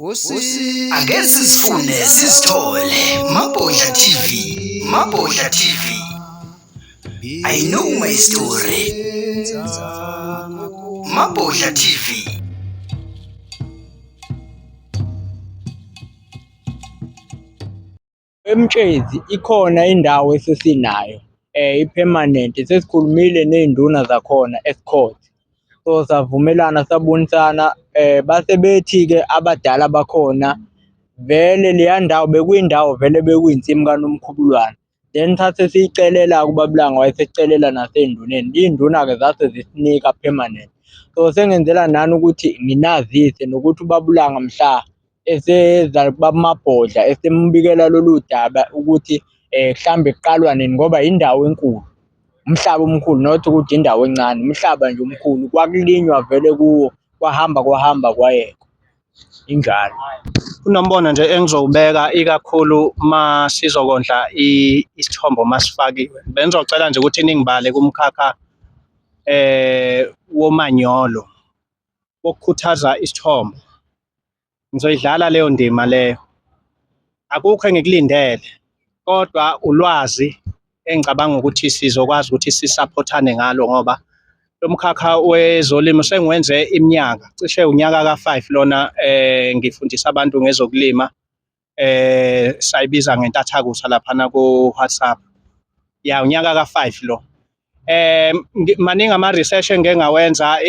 Ake sizifune sizithole Mabhodla TV. Mabhodla TV. I know my story. Mabhodla TV. Emtshezi ikhona indawo esesinayo ipermanent, sesikhulumile nezinduna zakhona eScourt. So savumelana sabonisana, base bethi-ke abadala bakhona vele leya ndawo bekuyindawo vele bekuyinsimu kaNomkhubulwane. Then thathe siyicelela kuBabulanga, wayesecelela nasey'nduneni. Iy'nduna-ke zase zisinika permanent. So sengenzela nani ukuthi nginazise nokuthi uBabulanga mhla eseza kuMabhodla esembikela lolu daba ukuthi mhlambe kuqalwa nini ngoba indawo enkulu, umhlaba omkhulu, not ukuthi indawo encane, umhlaba nje omkhulu. Kwakulinywa vele kuwo, kwahamba kwayekwa injalo. Kunombono nje engizowubeka ikakhulu uma sizokondla isithombo masifakiwe. Bengizocela nje ukuthi ningibale kumkhakha womanyolo wokukhuthaza isithombo. Ngizoyidlala leyo ndima leyo. Akukho engikulindele, kodwa ulwazi engicabanga ukuthi sizokwazi ukuthi sisaphothane ngalo ngoba lo mkhakha wezolimo sengiwenze iminyaka, cishe unyaka ka-5 lona. Ngifundisa abantu ngezokulima, sayibiza ngentathakusa laphana ku-WhatsApp. Ya unyaka ka-5 lo. Maningi ama-research engike ngawenza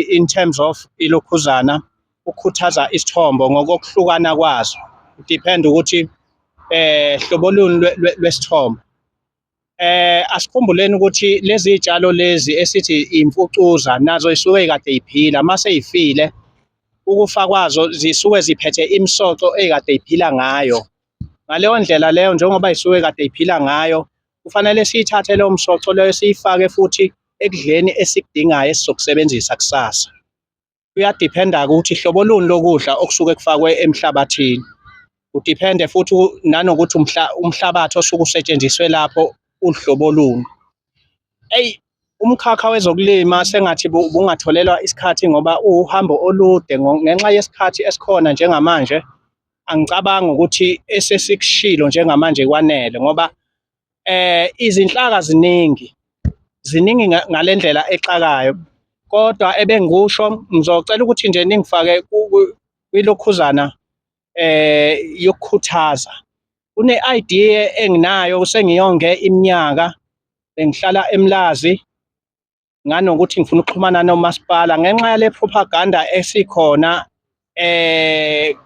in terms of ilokhuzana ukukhuthaza isithombo ngokuhlukana kwazo. Depend ukuthi hlobo luni lwesithombo. Asikhumbuleni ukuthi lezi zitshalo lezi esithi imfucuza nazo isuke kade iphila, mase yifile ukufa kwazo zisuke ziphethe imisoco ekade iphila ngayo. Ngaleyo ndlela leyo, njengoba isuke kade iphila ngayo, kufanele siyithathe leyo msoco leyo siyifake futhi ekudleni esikudingayo esizokusebenzisa kusasa. Kuyadependa ukuthi hlobo luni lokudla okusuke kufakwe emhlabathini. Kudepende futhi nanokuthi umhlabathi osuke usetshenziswe lapho uhlobo luni. Umkhakha wezokulima sengathi bungatholelwa isikhathi ngoba uhambo olude ngenxa yesikhathi esikhona njengamanje. Angicabangi ukuthi esesikushilo njengamanje kwanele ngoba izinhlaka ziningi ngalendlela exakayo. Kodwa ebengikusho ngizocela ukuthi nje ningifake kwilokhuzana yokukhuthaza. Kune-idea enginayo sengiyonge iminyaka, bengihlala eMlazi nganokuthi ngifuna ukuxhumana nomasipala ngenxa yale propaganda esikhona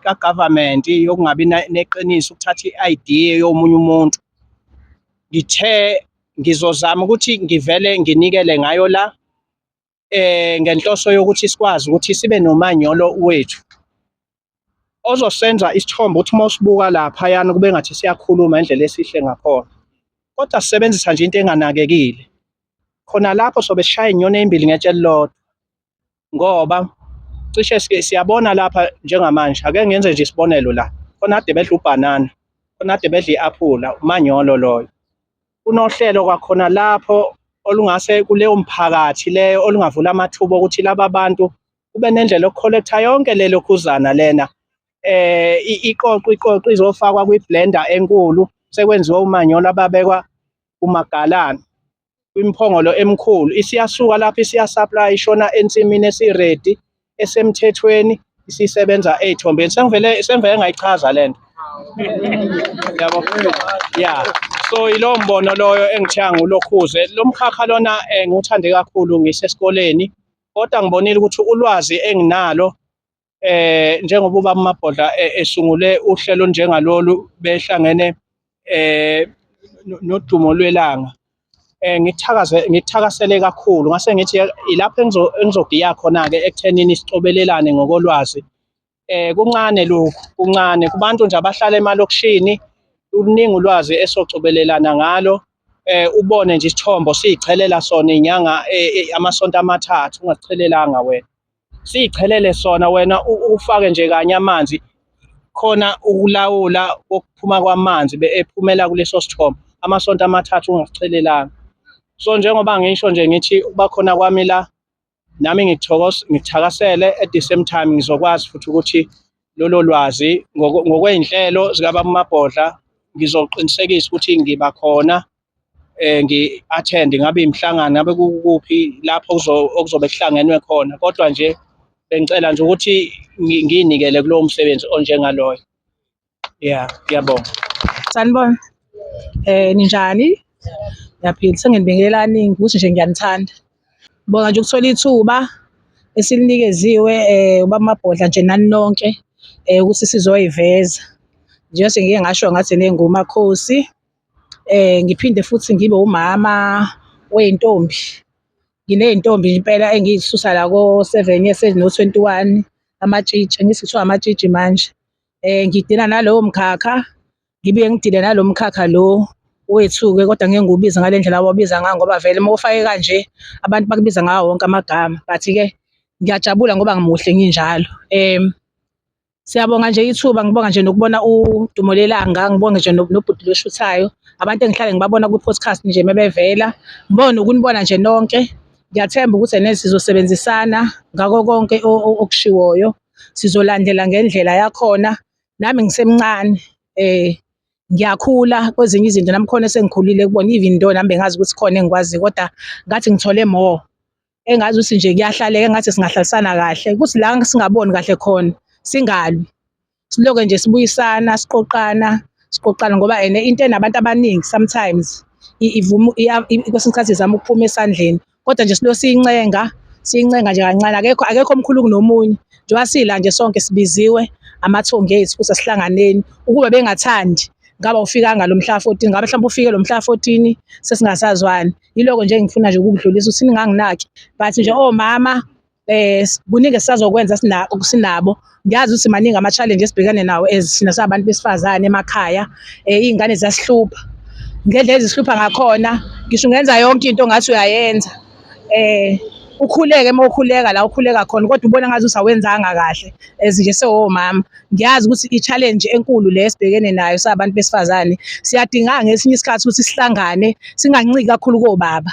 ka-government yokungabi neqiniso ukuthatha i-idea yomunye umuntu. Ngithe ngizozama ukuthi ngivele nginikele ngayo la ngenhloso yokuthi sikwazi ukuthi sibe nomanyolo wethu ozosenza isithombo ukuthi uma usibuka laphayana kube ngathi siyakhuluma indlela esihle ngakhona. Kodwa sisebenzisa nje into enganakekile. Khona lapho sobe sishaya inyoni ezimbili ngetshe elilodwa ngoba cishe siyabona lapha njengamanje. Ake ngenze nje isibonelo la. Khona kade bedla ubhanana, khona kade bedla i-aphula, umanyolo loyo. Kunohlelo kwakhona lapho olungase kuleyo mphakathi leyo olungavula amathuba ukuthi laba bantu kube nendlela yokukholektha yonke le lokhuzana lena. Iqoqo izofakwa kwi-blender enkulu, sekwenziwa umanyolo ababekwa kumagalani kwimphongolo emkhulu. Isiyasuka lapho isiyasaplaya ishona ensimini esiredi esemthethweni, isisebenza ey'thombeni. Sengivele ngayichaza lento. Yabo. Yeah. So ilo mbono loyo engithiya ngulokhuze. Lo mkhakha lona ngiwuthande kakhulu ngisesikoleni, kodwa ngibonile ukuthi ulwazi enginalo njengoba uBaba Mabhodla esungule uhlelo njengalolu behlangene nodumo lwelanga. Ngikuthakasele kakhulu ngase ngithi ilapho engizogiya khona-ke ekuthenini sicobelelane ngokolwazi. Kuncane lokhu, kuncane kubantu nje abahlala emalokishini. Luningi ulwazi esocobelelana ngalo. Ubone nje isithombo siyichelela sona inyanga amasonto amathathu ungachelelanga wena. Siyichelele sona wena ufake nje kanye amanzi khona ukulawula ukuphuma kwamanzi ephumela kuleso sithombo amasonto amathathu ungachelelanga. So njengoba ngisho nje ngithi ukuba khona kwami la nami ngikuthakasele at the same time ngizokwazi futhi ukuthi lolo lwazi ngokwey'nhlelo zikababa uMabhodla. Ngizoqinisekisa ukuthi ngiba khona ngi-attend ngabe imihlangano ngabe kukuphi lapho okuzobe kuhlangenwe khona, kodwa nje bengicela nje ukuthi ngiyinikele kulowo msebenzi onjengaloyo. Ngiyabonga. Sanibona, ninjani? Ngiyaphila, senginibingelani ukuthi nje ngiyanithanda. Ngibonga nje ukuthola ithuba esilinikezwe ubaba uMabhodla nje nani nonke ukuthi sizoyiveza. Njengoba ngike ngasho ngathi nengumakhosi, ngiphinde futhi ngibe umama wey'ntombi. Nginey'ntombi impela engiy'susa la ko-7 years no-21 amatshitshi, ngithi kuthiwa amatshitshi manje. Ngidila nalowo mkhakha, ngibuye ngidile nalo mkhakha lo wethu-ke, kodwa ngeke ngiwubize ngale ndlela abawubiza ngayo ngoba vele uma ufake kanje abantu bakubiza ngawo wonke amagama, but-ke ngiyajabula ngoba ngimuhle nginjalo. Siyabonga nje ithuba, ngibonga nje nokubona uDumo Lelanga, ngibonge nje nobhuti lo oshuthayo, abantu engihlale ngibabona kwi-podcast nje mebevela, ngibonge nokunibona nje nonke. Ngiyathemba ukuthi nesi sizosebenzisana ngako konke okushiwoyo, sizolandela ngendlela yakhona. Nami ngisemncane, ngiyakhula kwezinye izinto, nami khona sengikhulile kubona, even though nami bengazi ukuthi khona engikwazi, kodwa ngathi ngithole more. Engazi ukuthi nje kuyahlaleka, engathi singahlalisana kahle, ukuthi la singaboni kahle khona singalwi, siloke nje sibuyisana, siqoqana ngoba into enabantu abaningi sometimes kwesinye isikhathi izama ukuphuma esandleni, kodwa nje silo siyincenga nje kancane, akekho omkhulu kunomunye. Njengoba sila nje sonke sibiziwe amathongo ethu ukuthi asihlanganeni. Ukube bengathandi ngaba ufikanga lo mhla 14, ngabe mhlawumbe ufike lo mhla 14 sesingasazwani. Yiloko nje engifuna nje ukukudlulisa ukuthi ninganginaki, but nje omama kuningi sisazokwenza sinabo. Ngiyazi ukuthi maningi ama-challenge esibhekane nawo as thina sabantu besifazane emakhaya, iy'ngane ziyasihlupha ngendlela ezisihlupha ngakhona. Ngisho ungenza yonke into ongathi uyayenza, ukhuleke uma ukhuleka la ukhuleka khona, kodwa ubona ngathi usawenzanga kahle as nje sewomama. Ngiyazi ukuthi i-challenge enkulu le esibhekene nayo sabantu besifazane, siyadinganga ngesinye isikhathi ukuthi sihlangane, singanciki kakhulu kobaba.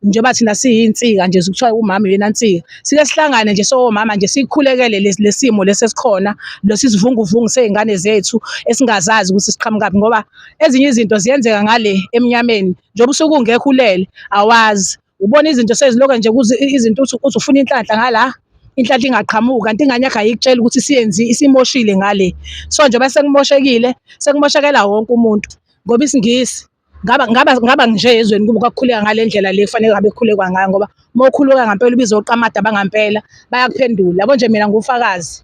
Njengoba thina siyinsika nje kuthiwa umama uyena nsika, sike sihlangane nje sowomama nje sikhulekele lesimo lesikhona, lesivunguvungu sey'ngane zethu esingazazi ukuthi siqhamukaphi, ngoba ezinye izinto ziyenzeka ngale emnyameni. Njengoba usuke ungekho ulele awazi, ubona izinto seziloke nje izinto uthi ufuna inhlanhla ngala, inhlanhla ingaqhamuki, kanti ingane yakho ayikutshela ukuthi isimoshile ngale. So njengoba sekumoshekile, sekumoshekela wonke umuntu ngoba isingisi ngaba nje ezweni kuba kwakukhuleka ngale ndlela le kufanele ngabe kukhulekwa ngayo, ngoba uma ukhuluka ngampela ubizwe oqamata bangampela bayakuphendula. Yabo nje mina ngufakazi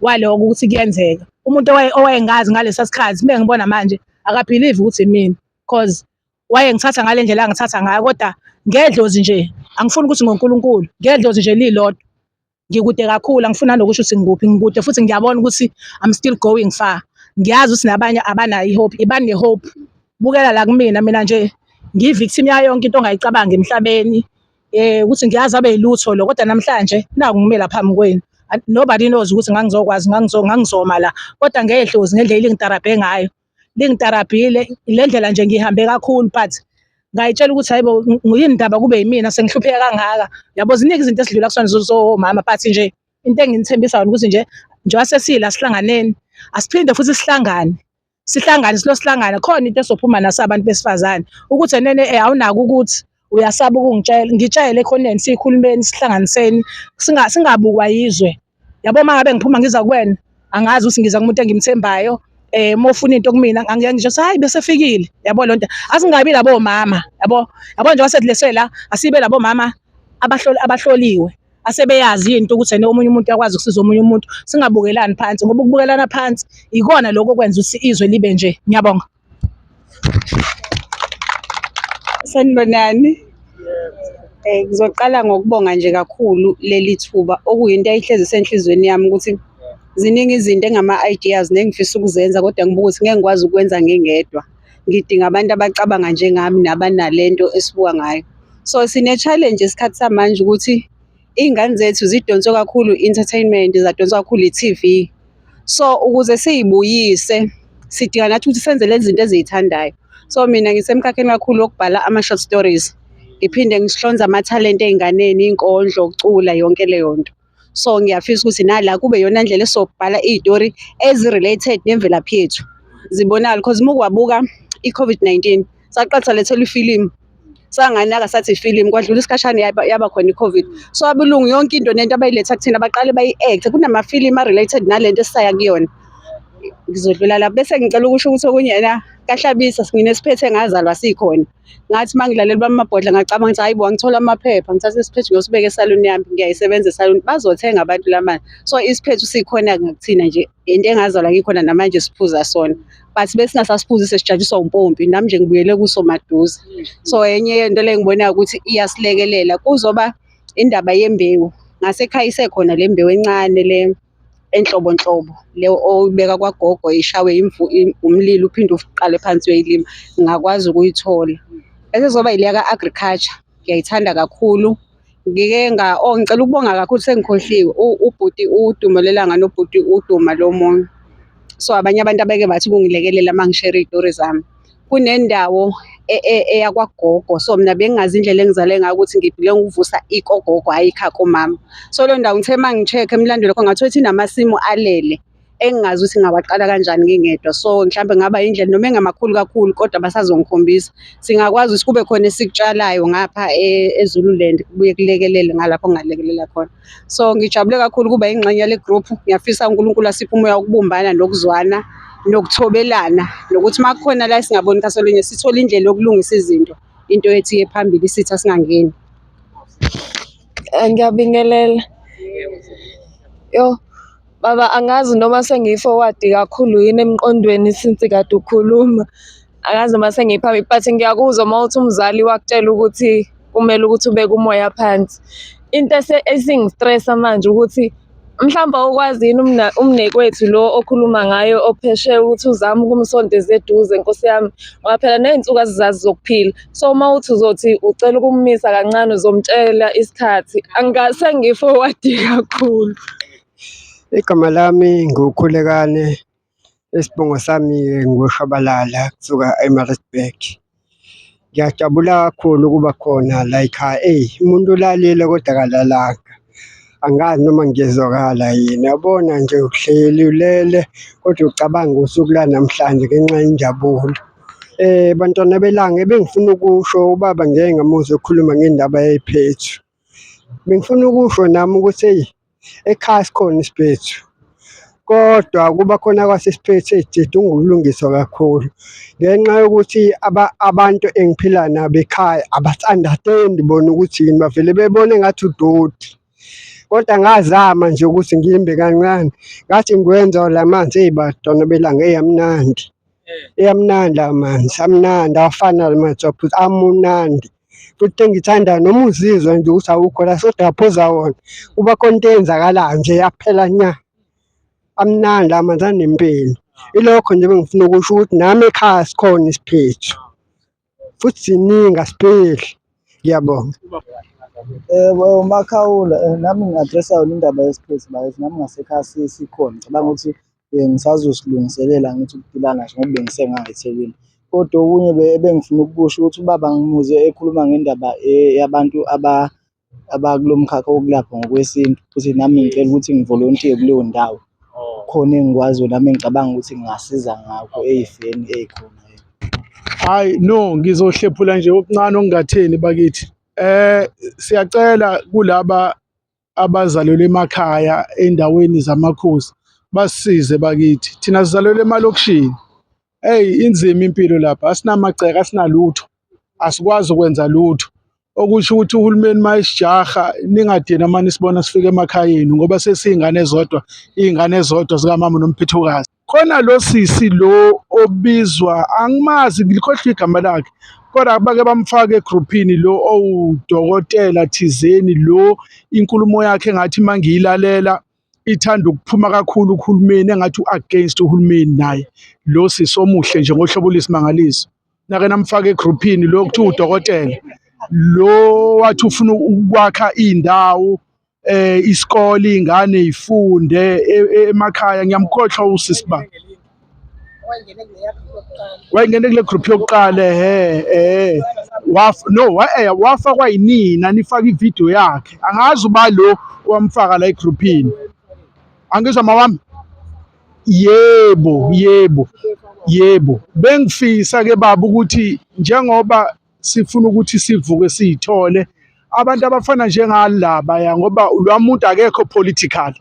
waloko ukuthi kuyenzeka. Umuntu owayengazi ngalesa sikhathi uma ngibona manje akabhilive ukuthi mina, cause wayengithatha ngale ndlela angithatha ngayo, kodwa ngedlozi nje angifuni ukuthi ngoNkulunkulu, ngedlozi nje lilodwa ngikude kakhulu. Angifuni nokusho ukuthi ngikude, futhi ngiyabona ukuthi I'm still going far. Ngiyazi ukuthi nabanye abanayo i-hope, ibane-hope. Bukela la kumina, mina nje ngiyi-victim yayo yonke into ongayicabanga emhlabeni, ukuthi ngiyazi abe yilutho lo, kodwa namhlanje naku ngimela phambi kwenu. Nobody knows ukuthi ngangizokwazi ngangizoma la, kodwa ngedlozi ngendlela lingitarabhe ngayo, lingitarabhile le ndlela nje ngihambe kakhulu, but ngayitshela ukuthi hayibo yini ndaba kube yimina sengihlupheka kangaka. Yabo ziningi izinto esidlula kusona zomama, but nje into enginithembisa yona ukuthi nje njengoba sesila sihlanganeni, asiphinde futhi sihlangane sihlangane. Khona into esophuma nasabantu besifazane ukuthi enene awunaki ukuthi uyasaba ukungitshela, ngitshele khoneni, sikhulumeni, sihlanganiseni, singabukwa yizwe. Yabo uma ngabe ngiphuma ngiza kuwena, angazi ukuthi ngiza kumuntu engimthembayo, uma ufuna into kumina angeke ngisho hayi bese fikile. Yabo lonto asingabi labo mama, yabo njengoba sedleswe la, asibe labo mama abahloliwe, asebeyazi into ukuthi omunye umuntu uyakwazi ukusiza omunye umuntu. Singabukelani phansi, ngoba ukubukelana phansi ikona lokho okwenza ukuthi izwe libe nje. Ngiyabonga. Sanibonani. Ngizoqala ngokubonga nje kakhulu leli thuba, okuyinto eyihlezi senhlizweni yami ukuthi ziningi izinto engama-ideas nengifisa ukuzenza, kodwa ngibuka ukuthi ngeke ngikwazi ukwenza ngingedwa. Ngidinga abantu abacabanga njengami nabanalento esibuka ngayo. So sine-challenge esikhathi samanje ukuthi iy'ngane zethu zidonswe kakhulu i-entertainment, zadonswa kakhulu i-TV. So ukuze siyibuyise sidinga nathi ukuthi senze lezi zinto eziyithandayo. So mina ngisemkhakheni kakhulu wokubhala ama-short stories, ngiphinde ngisihlonze amathalente ey'nganeni, inkondlo, ukucula, yonke leyo nto. So ngiyafisa ukuthi nala kube yona ndlela esobhala iy'tori ezi-related nemvelaphi yethu zibonakala because uma ukwabuka i-COVID-19 saqatha lethelwa ifilimu sanganaka sathi ifilimu kwadlula isikhashana yaba khona i-COVID. So abelungu yonke into nento abayiletha kuthina baqale bayi-act kunamafilimu a-related nalento esisaya kuyona. Ngizodlula lapho bese ngicela ukusho ukuthi okunye yena kaHlabisa nginesiphethe ngazalwa sikhona. Ngathi mangidlalela bamabhodla ngacabanga ukuthi hayibo angithola amaphepha ngithatha isiphethu ngiyosibeka esaluni yami ngiyayisebenzisa esaluni bazothenga abantu lamanje. So isiphethu sikhona ngakuthina nje into engazalwa ngikhona namanje siphuza sona. But besingasasiphuzi sesijajiswa umpompi nami nje ngibuyele kuso maduze. So enye yento le ngibona ukuthi iyasilekelela kuzoba indaba yembewu. Ngasekhaya isekhona le mbewu encane le enhlobonhlobo le oyibeka kwagogo ishawe umlilo uphinde uqale phansi uyayilima ngakwazi ukuyithola. Bese kuzoba ileya ka-agriculture ngiyayithanda kakhulu. Ngicela ukubonga kakhulu sengikhohliwe ubhuti uDuma lelanga nobhuti uDuma lomunye. So abanye abantu abeke bathi kungilekelela mangishare iy'tori zami. Kunendawo eyakwagogo so mina bengingazi indlela engizale ngayo ukuthi ngiphile ngokuvusa ikogogo hhayi ikhakha umama. So leyo ndawo ngithe mangi-check-a emlandweni lokho ngathola ukuthi inamasimu alele engingazi ukuthi ngawaqala kanjani ngingedwa. So mhlambe ngaba indlela noma engamakhulu kakhulu kodwa basazongikhombisa singakwazi ukuthi kube khona esikutshalayo ngapha eZululand kubuye kulekelele ngalapho ngalekelela khona. So ngijabule kakhulu kuba ingxenye yale group. Ngiyafisa uNkulunkulu asiphe umoya wokubumbana nokuzwana nokuthobelana nokuthi uma kukhona la singaboni ngasolinye sithole indlela yokulungisa izinto into yethu iye phambili isitha singangeni. Ngiyabingelela. Yo baba angazi noma sengiyi-forward kakhulu yini emqondweni since kade ukhuluma. Angazi noma sengiyiphambili but ngiyakuzwa uma uthi umzali wakutshela ukuthi kumele ukuthi ubeke umoya phansi. Into esingi-stress-a manje ukuthi mhlawumbe ukwazi yini umnekwethu lo okhuluma ngayo ophesheya ukuthi uzame ukumsondeza eduze Nkosi yami ngoba phela ney'nsuku azizazi zokuphila. So uma uthi uzothi ucela ukumisa kancane uzomtshela isikhathi angase ngi-forward kakhulu. Igama lami nguKhulekane, isibongo sami nguShabalala kusuka eMaritzburg. Ngiyajabula kakhulu ukuba khona umuntu ulalile kodwa akalalanga. Angazi noma ngiyezwakala yini yabona nje uhleli ulele kodwa ucabanga usuku lanamhlanje ngenxa yenjabulo. Bantwana belanga bengifuna ukusho ubaba ngeke ngamuzwa ekhuluma ngendaba yey'phethu. Bengifuna ukusho nami ukuthi ekhaya sikhona isiphethu kodwa kuba khona kwasesiphethu sidinga ukulungiswa kakhulu ngenxa yokuthi abantu engiphila nabo ekhaya abasi-understand bona ukuthi yini bavele bebone ngathi udoti. Kodwa ngazama nje ukuthi ngimbe kancane ngathi ngikwenza la manzi bantwana belanga eyamnandi. Eyamnandi amanzi amnandi awafana namanzi waphuza amunandi. Futhi engithandayo noma uzizwa nje ukuthi awukho la kodwa yaphuza wona kuba khona into eyenzakalayo nje yaphela nya. Amnandi amanzi anempilo. Ilokho nje bengifuna ukusho ukuthi nami ekhaya sikhona isiphethu futhi siningi asipheli. Ngiyabonga. Makhawula nami ngi-address-a yona indaba yesiphethu bakithi nami ngasekhaya sikhona. Ngicabanga ukuthi ngisazosilungiselela ngithi ukuphila nje ngoba bengisengangethekile. Kodwa okunye ebengifuna ukusho ukuthi ubaba ngimuzwe ekhuluma ngendaba yabantu abakulo mkhakha wokulapha ngokwesintu futhi nami ngicela ukuthi ngivolontiye kuleyo ndawo. Khona engikwaziyo nami engicabanga ukuthi ngingasiza ngakho ey'feni ey'khona. Hayi no ngizohlephula nje okuncane okungatheni bakithi. Siyacela kulaba abazalelwe emakhaya endaweni zamakhosi basisize bakithi. Thina sizalelwe emalokishini. Inzima impilo lapha asinamagceke asinalutho. Asikwazi ukwenza lutho. Okusho ukuthi uhulumeni mayisijaha ningadina manje sibona sifike emakhayeni ngoba sesiyingane zodwa, iy'ngane zodwa zikamama noMphithukazi. Khona lo sisi lo obizwa angimazi ngilikhohlwe igama lakhe. Kodwa bake bamfaka egroupini lo owudokotela thizeni lo inkulumo yakhe engathi mangiyilalela ithanda ukuphuma kakhulu uhulumeni engathi u-against uhulumeni naye. Lo sisi omuhle nje ngohlobo lwesimangaliso. Nake namfaka egroupini lo kuthiwa udokotela. Lo wathi ufuna ukwakha indawo isikole ingane ifunde emakhaya ngiyamkhohlwa usisi baba. Wayengene kule group yokuqala wafakwa yinina nifaka ividiyo yakhe. Angazi uba lo wamfaka la egruphini. Angizwa mawami? Yebo. Bengifisa-ke baba ukuthi njengoba sifuna ukuthi sivuke siy'thole abantu abafana njengalaba ya ngoba lo muntu akekho political.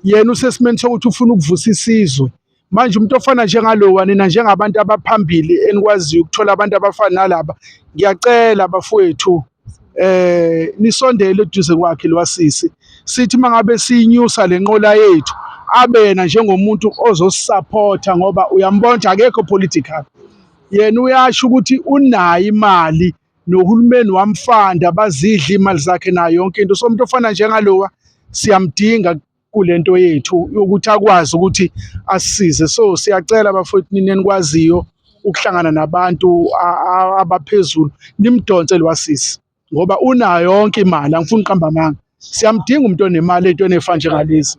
Yena usesimeni sokuthi ufuna ukuvusa isizwe. Manje umuntu ofana njengalowa nina njengabantu abaphambili enikwaziyo ukuthola abantu abafana nalaba, ngiyacela bafowethu nisondele eduze kwakhe lwasisi. Sithi mangabe siyinyusa le nqola yethu abe yena njengomuntu ozosupporta ngoba uyambona akekho political. Yena uyasho ukuthi unayo imali nohulumeni wamfanda bazidla imali zakhe nayo yonke into. So umuntu ofana njengalowa siyamdinga kulento yethu ukuthi akwazi ukuthi asisize. So siyacela bafowethu nini enikwaziyo ukuhlangana nabantu abaphezulu nimdonse lwasisi ngoba unayo yonke imali, angifuni uqamba amanga. Siyamdinga umuntu onemali ey'ntweni ey'fana njengalezi.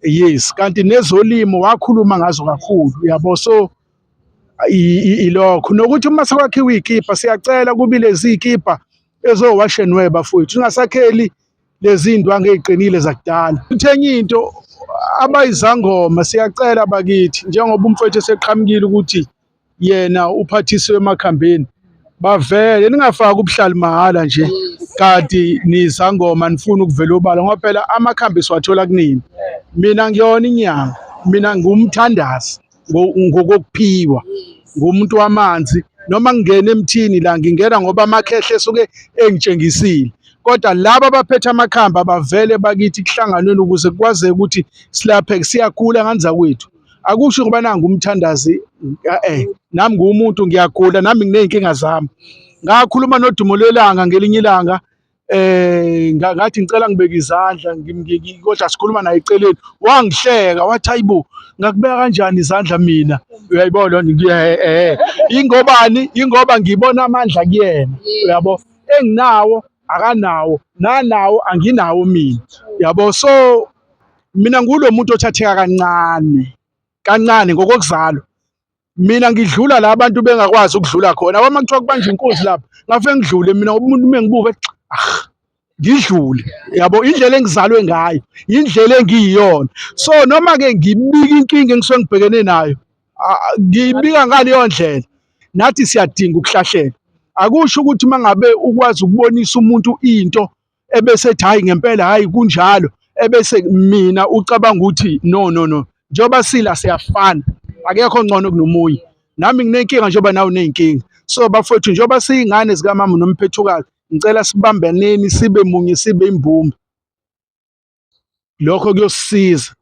Yes, kanti nezolimo wakhuluma ngazo kakhulu yabo. So ilokho nokuthi uma sekwakhiwa iy'kibha siyacela kube lezi y'kibha ezo-wash and wear bafowethu, ungasakheli lezi ndwangu ey'qinile zakudala. Uthenye into abayizangoma siyacela bakithi njengoba umfowethu eseqhamukile ukuthi yena uphathisiwe emakhambeni, bavele ningafaki ubuhlali mahhala nje kanti nizangoma nifuna ukuvela obala ngoba phela amakhambi siwathola kunini. Mina ngiyona inyanga, mina ngumthandazi ngokuphiwa, ngumuntu wamanzi. Noma ngingena emthini la ngingena ngoba amakhehle esuke engitshengisile, kodwa laba abaphethe amakhamba bavele bakithi kuhlanganweni ukuze kwazeke ukuthi silapheke. Siyagula nganza kwethu, akusho ngoba nanga umthandazi nami ngumuntu ngiyagula, nami nginey'nkinga zami. Ngakhuluma noDumo Lwelanga ngelinye ilanga ngathi ngicela ngibeke izandla kodwa sikhuluma naye eceleni, wangihleka wathi hayibo ngakubeka kanjani izandla mina, uyayibona ingoba ngibona amandla kuyena, uyabo, enginawo akanawo, nanawo anginawo mina, yabo. So mina ngulo muntu othatheka kancane ngokokuzalwa. Mina ngidlula la abantu bengakwazi ukudlula khona. Uma kuthiwa kubanje inkosi lapha ngafike ngidlule mina ngoba umuntu mengibuka ngidlule, yabo. Indlela engizalwe ngayo, indlela engiyiyona. So noma-ke ngibika inkinga engisuke ngibhekene nayo, ngiyibika ngaleyo ndlela. Nathi siyadinga ukuhlahlela. Akusho ukuthi mangabe ukwazi ukubonisa umuntu into ebese ethi hayi ngempela hayi kunjalo, ebese mina ucabanga ukuthi no. Njengoba sila siyafana, akekho ngcono kunomunye. Nami nginenkinga njengoba nawe uney'nkinga. So bafowethu njengoba siy'ngane zikamama nomphethukazi, ngicela sibambeneni sibe munye sibe imbumba. Lokho kuyosisiza.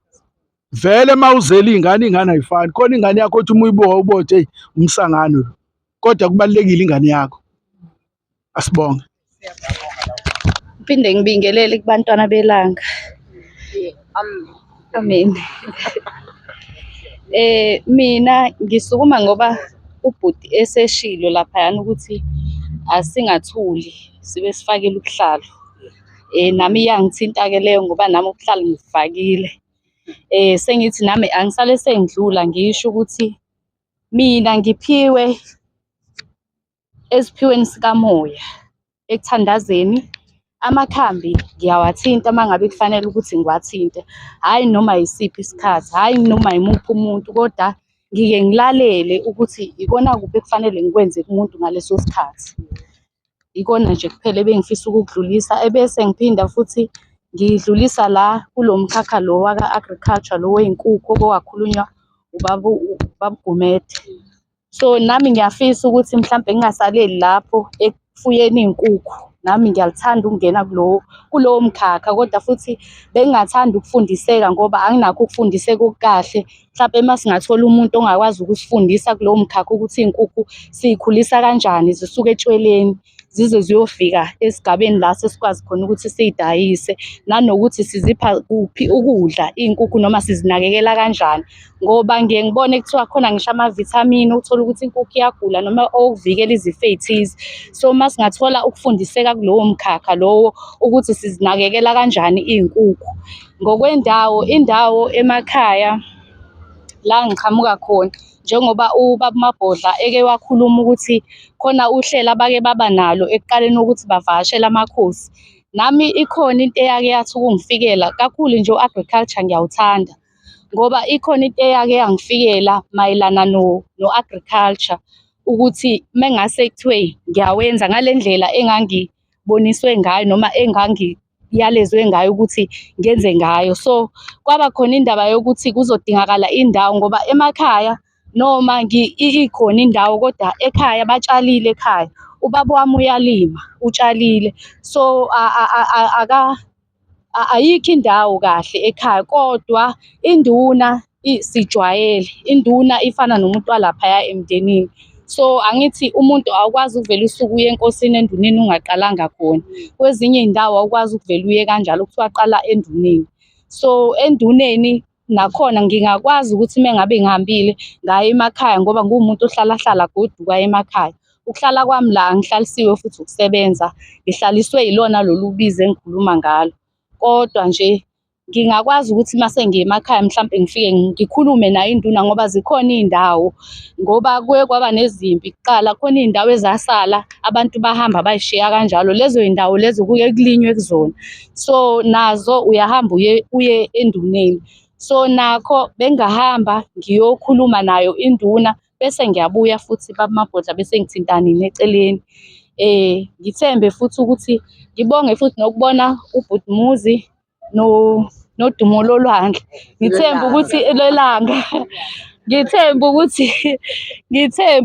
Vele mawuzela ingane ayifani. Khona ingane yakho othi uma uyibuka ubothi hey umsangano, kodwa kubalulekile ingane yakho. Asibonge. Phinde ngibingelele kubantwana belanga. Amen. Mina ngisukuma ngoba ubhuti eseshilo laphayana ukuthi asingathuli sibe sifakile ubuhlalo. Nami iyangithinta-ke leyo ngoba nami ubuhlalo ngibufakile. Sengithi nami angisale sengidlula ngisho ukuthi mina ngiphiwe esiphiweni sikamoya ekuthandazeni. Amakhambi ngiyawathinta uma ngabe kufanele ukuthi ngiwathinte, hhayi noma yisiphi isikhathi, hhayi noma yimuphi umuntu, kodwa ngike ngilalele ukuthi ikona kuphi ekufanele ngikwenze kumuntu ngaleso sikhathi. Ikona nje kuphela ebengifisa ukukudlulisa, ebese ngiphinda futhi ngidlulisa la kulo mkhakha lo waka-agriculture lo wey'nkukhu okwakhulunywa ubaba Gumede. So nami ngiyafisa ukuthi mhlampe ngingasaleli lapho ekufuyeni iy'nkukhu. Nami ngiyalithanda ukungena kulowo mkhakha, kodwa futhi bengingathanda ukufundiseka ngoba anginakho ukufundiseka okukahle. Mhlampe uma singathola umuntu ongakwazi ukusifundisa kulowo mkhakha ukuthi iy'nkukhu siy'khulisa kanjani zisuke etshweleni zize ziyofika esigabeni la sesikwazi khona ukuthi siy'dayise, nanokuthi sizipha kuphi ukudla iy'nkukhu noma sizinakekela kanjani. Ngoba ngiye ngibone kuthiwa khona ngisho amavithamini uthola ukuthi inkukhu iyagula noma okuvikela izifo ey'thize. So uma singathola ukufundiseka kulowo mkhakha lowo ukuthi sizinakekela kanjani iy'nkukhu. Ngokwendawo, indawo emakhaya la ngiqhamuka khona njengoba ubaba uMabhodla eke wakhuluma ukuthi khona uhlelo abake baba nalo ekuqaleni ukuthi bavakashele amakhosi. Nami ikhona into eyake yathi ukungifikela kakhulu nje u-agriculture ngiyawuthanda ngoba ikhona into eyake yangifikela mayelana no-agriculture ukuthi mengase kuthiwe ngiyawenza ngale ndlela engangiboniswe ngayo noma engangiyalezwe ngayo ukuthi ngenze ngayo. So kwaba khona indaba yokuthi kuzodingakala indawo ngoba emakhaya noma ikhona indawo kodwa ekhaya batshalile ekhaya. Ubaba wami uyalima, utshalile. So ayikho indawo kahle ekhaya kodwa induna sijwayele, induna ifana nomuntu walaphaya emndenini. So angithi umuntu awukwazi ukuvela usuke uye enkosini enduneni ungaqalanga khona. Kwezinye iy'ndawo awukwazi ukuvela uye kanjalo kuthiwa qala enduneni. So enduneni nakhona ngingakwazi ukuthi mengabe ngihambile ngaye emakhaya ngoba nguwumuntu ohlala goduka emakhaya. Ukuhlala kwami la angihlalisiwe futhi ukusebenza, ngihlaliswe yilona lolu bizo engikhuluma ngalo. Kodwa nje ngingakwazi ukuthi mase ngiye emakhaya mhlampe ngifike ngikhulume nayo induna ngoba zikhona iy'ndawo ngoba kuye kwaba nezimpi kuqala khona iy'ndawo ezasala abantu bahamba bay'shiya kanjalo. Lezo y'ndawo lezo kuye kulinywe kuzona. So nazo uyahamba uye enduneni. So nakho bengahamba ngiyokhuluma nayo induna bese ngiyabuya futhi baba uMabhodla bese ngithintana nina eceleni. Ngithembe futhi ukuthi ngibonge futhi nokubona ubhuti Muzi noDumo lolwandle. Ngithemba ukuthi lelanga ngithemba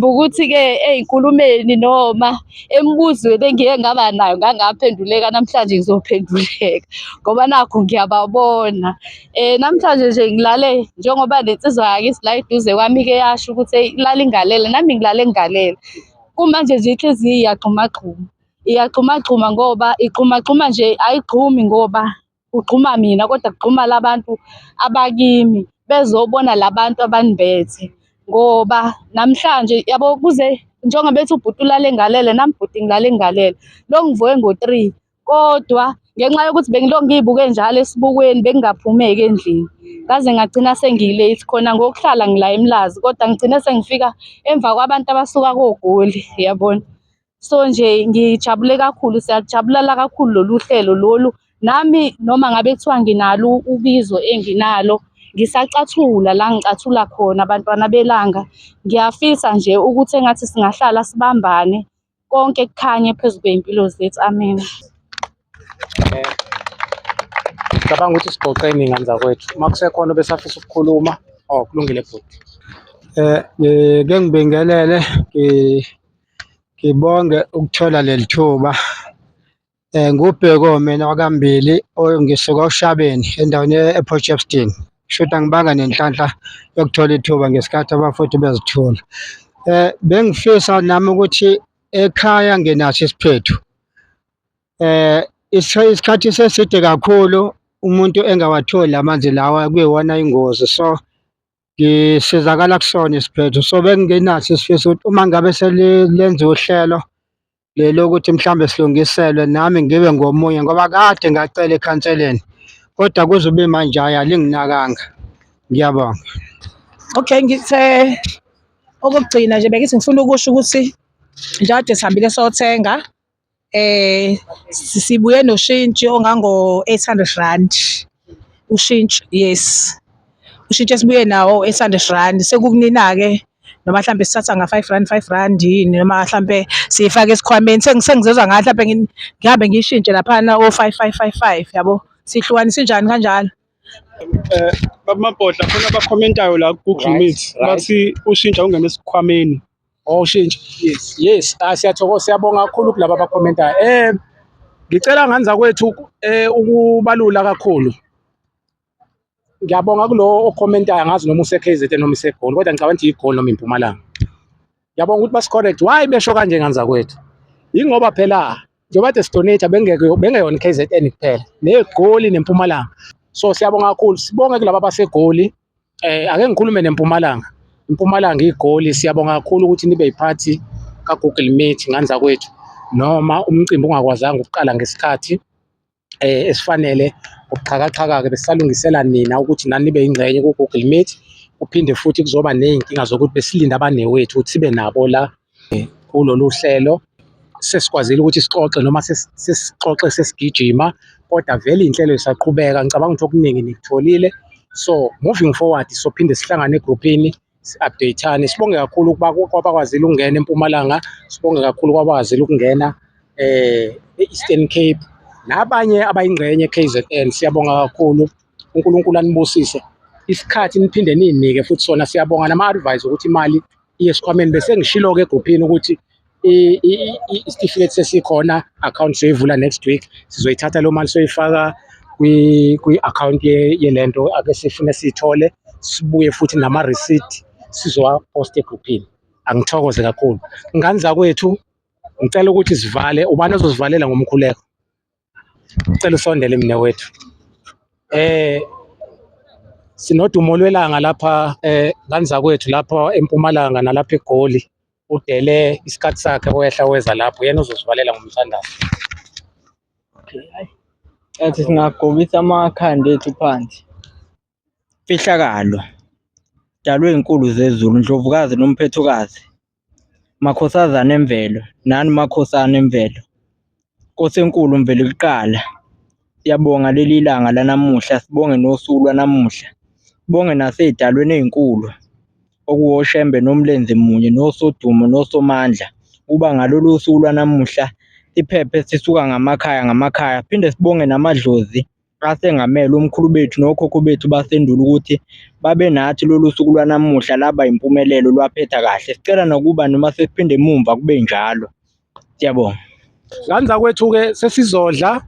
ukuthi-ke ey'nkulumeni noma emibuzweni engiye ngaba nayo ngangaphenduleka, namhlanje ngizophenduleka ngoba nakhu ngiyababona. Namhlanje nje ngilale njengoba nensizwa yakithi la eduze kwami-ke yasho ukuthi eyi lala ingalele, nami ngilale ngigalela. Kumanje nje inhliziyo iyagxumagxuma ngoba igxumagxuma nje ayigxumi ngoba kugxuma mina kodwa kugxuma labantu abakimi bezobona labantu abanibethe ngoba namhlanje yabo kuze njengoba bethi ubhuti ulale engalele nami bhuti ngilale engalele. Lo ngivuke ngo-3 kodwa ngenxa yokuthi bengilokhu ngiyibuke njalo esibukweni bengingaphumeki endlini. Ngaze ngagcina sengi-late khona ngokuhlala ngila eMlazi kodwa ngigcine sengifika emva kwabantu abasuka koGoli, yabona. So nje ngijabule kakhulu, siyalujabulela kakhulu lolu hlelo lolu. Nami noma ngabe kuthiwa nginalo ubizo enginalo ngisacathula la ngicathula khona bantwana belanga. Ngiyafisa nje ukuthi engathi singahlala sibambane konke kukhanye phezu kwey'mpilo zethu. Amen. Ngicabanga ukuthi sigoqeni iy'ngane zakwethu. Uma kusekhona obesafisa ukukhuluma, kulungile bhuti. Ngike ngibingelele ngibonge ukuthola leli thuba. Ngubheko mina wakambili ngisuka uShabeni endaweni ePortshepstone. Shuthi angibanga nenhlanhla yokuthola ithuba ngesikhathi abafowethu bezithola. Bengifisa nami ukuthi ekhaya ngenaso isiphethu. Isikhathi seside kakhulu umuntu engawatholi amanzi lawa kuyiwona ingozi. So ngisizakala kusona isiphethu. So bengingenaso isifiso ukuthi uma ngabe selenziwe uhlelo lelo ukuthi mhlambe silungiselwe nami ngibe ngomunye ngoba kade ngacela ekhanseleni kodwa kuzobe manje alinginakanga. Ngiyabonga. Okay, ngithe okugcina nje bengithi ngifuna ukusho ukuthi njalo sihambile sothenga sibuye noshintshi ongango-R800 ushintshi. Yes, ushintshi esibuye nawo 800 rand. Sekukunina-ke noma mhlambe sithatha nga-R5 yini noma mhlambe siyifake esikhwameni. Sengizezwa ngathi mhlambe ngihambe ngiyishintshe laphana o-5 yabo. Sihlukanisa njani kanjalo? Baba uMabhodla khona abakhomentayo la ku-Google Meet bathi ushintsha ungena esikhwameni. Ushintsha. Yes. Siyathokoza, siyabonga kakhulu kulaba abakhomentayo. Ngicela ngane zakwethu ukubalula kakhulu. Ngiyabonga kulo okhomentayo, angazi noma use-KZN noma iseGoli kodwa ngicabanga ukuthi iGoli noma iMpumalanga. Ngiyabonga ukuthi basi-correct. Why besho kanje ngane zakwethu? Yingoba phela njengoba kade sidonate bengeyona KZN kuphela, neGoli neMpumalanga. So siyabonga kakhulu, sibonge kulaba baseGoli. Ake ngikhulume neMpumalanga. iMpumalanga iGoli, siyabonga kakhulu ukuthi nibe yiphathi ka-Google Meet ngane zakwethu noma umcimbi ungakwazanga ukuqala ngesikhathi esifanele. Ubuxhakaxhaka-ke besisalungisela nina ukuthi nani nibe yingxenye ku-Google Meet kuphinde futhi kuzoba ney'nkinga zokuthi besilinde abanewethu ukuthi sibe nabo la kulolu hlelo. Sesikwazile ukuthi sixoxe noma sesixoxe sesigijima, kodwa vele iy'nhlelo zisaqhubeka. Ngicabanga ukuthi okuningi nikutholile, so moving forward sophinde sihlangane egruphini si-update-ane. Sibonge kakhulu kwabakwazile ukungena eMpumalanga, sibonge kakhulu kwabakwazile ukungena e-Eastern Cape nabanye abayingxenye KZN. Siyabonga kakhulu, uNkulunkulu anibusise. Isikhathi niphinde ninike futhi sona siyabonga nama-advise ukuthi imali iye esikhwameni. Bese ngishilo-ke egruphini ukuthi isitifiketi sesikhona, account siyoyivula next week, sizoyithatha lo mali soyifaka kwi-account yelento ake sifune siyithole, sibuye futhi nama-receipt sizowa-post egruphini. Angithokoze kakhulu. Ngane zakwethu ngicela ukuthi sivale. Ubani ozosivalela ngomkhuleko? Ngicela usondele mina wethu. Sinodumo lwelanga lapha ngane zakwethu lapha eMpumalanga nalapha eGoli. Udele isikhathi sakhe wehla weza lapho, yena uzosivalela ngomthandazo. Athi singagobisa amakhanda ethu phansi. Fihlakalo, dalwe inkulu zezulu, Ndlovukazi noMphethukazi, makhosazana emvelo, nani makhosana emvelo. Nkosi enkulu mvelo kuqala, siyabonga leli langa lanamuhla, sibonge nosuku lwanamuhla, sibonge nasey'dalweni ey'nkulu, okuwoshembe nomlenze munye, nosodumo nosomandla, uba ngalolu suku lwanamuhla siphephe sisuka ngamakhaya. Phinde sibonge namadlozi asengamele omkhulu bethu nokhokho bethu basendulo ukuthi babe nathi lolu suku lwanamuhla laba impumelelo lwaphetha kahle. Sicela nokuba noma sesiphinde emumva kube njalo. Siyabonga. Ngane zakwethu-ke sesizodla.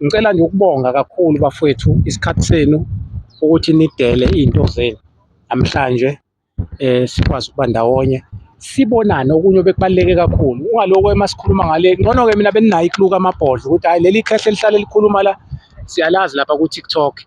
Ngicela nje ukubonga kakhulu bafowethu isikhathi senu ukuthi nidele iy'nto zenu namhlanje. Sikwazi ukuba ndawonye sibonane, okunye bekubaluleke kakhulu. Ungaloko emasikhuluma ngale ngcono-ke mina beninayo ikluka amabhodlo ukuthi hayi leli khehle lihlale likhuluma la siyalazi lapha ku-TikTok.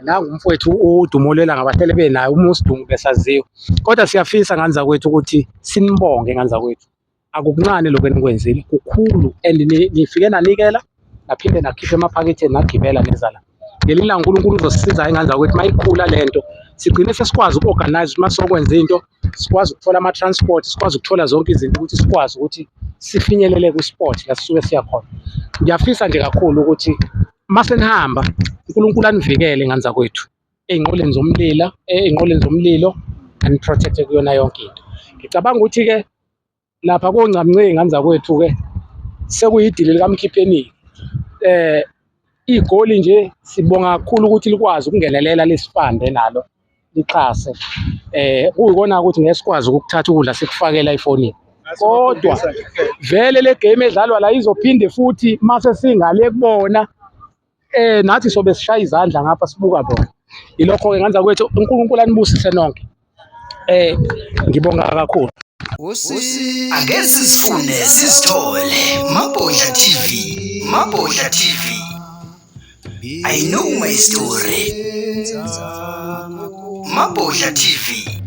Nangu umfowethu udumo lwelanga bahlele benayo umusidungu besaziwa, kodwa siyafisa ngane zakwethu ukuthi sinibonge ngane zakwethu. Akukuncane lokho enikwenzile, kukhulu and nifike nanikela naphinde nakhipha emaphaketheni nagibela neza la. Ngelinye ilanga uNkulunkulu uzosisiza ingane zakwethu mayikhula lento, sigcine sesikwazi uku-organize uma sokwenza into, sikwazi ukuthola ama-transport, sikwazi ukuthola zonke izinto ukuthi sikwazi ukuthi sifinyelele kwi-sport la sisuke siya khona. Ngiyafisa nje kakhulu ukuthi mase nihamba uNkulunkulu anivikele ngane zakwethu ey'nqoleni zomlilo ani-protect-e kuyona yonke into. Ngicabanga ukuthi-ke lapha koNcamnce ngane zakwethu-ke sekuyidili likaMkhiphenile. IGoli nje sibonga kakhulu ukuthi likwazi ukungenelela lesifande nalo lixhase. Kuyikona ukuthi ngeke sikwazi ukukuthatha ukudla sikufakela efonini, kodwa vele le game edlalwa la izophinde futhi mase singale kubona nathi sobe sishaya izandla ngapha sibuka bona. Ilokho-ke ngane zakwethu, uNkulunkulu anibusise nonke. Ngibonga kakhulu. Ake sisifune sizithole. Mabhodla TV, Mabhodla TV. I know my story. Mabhodla TV.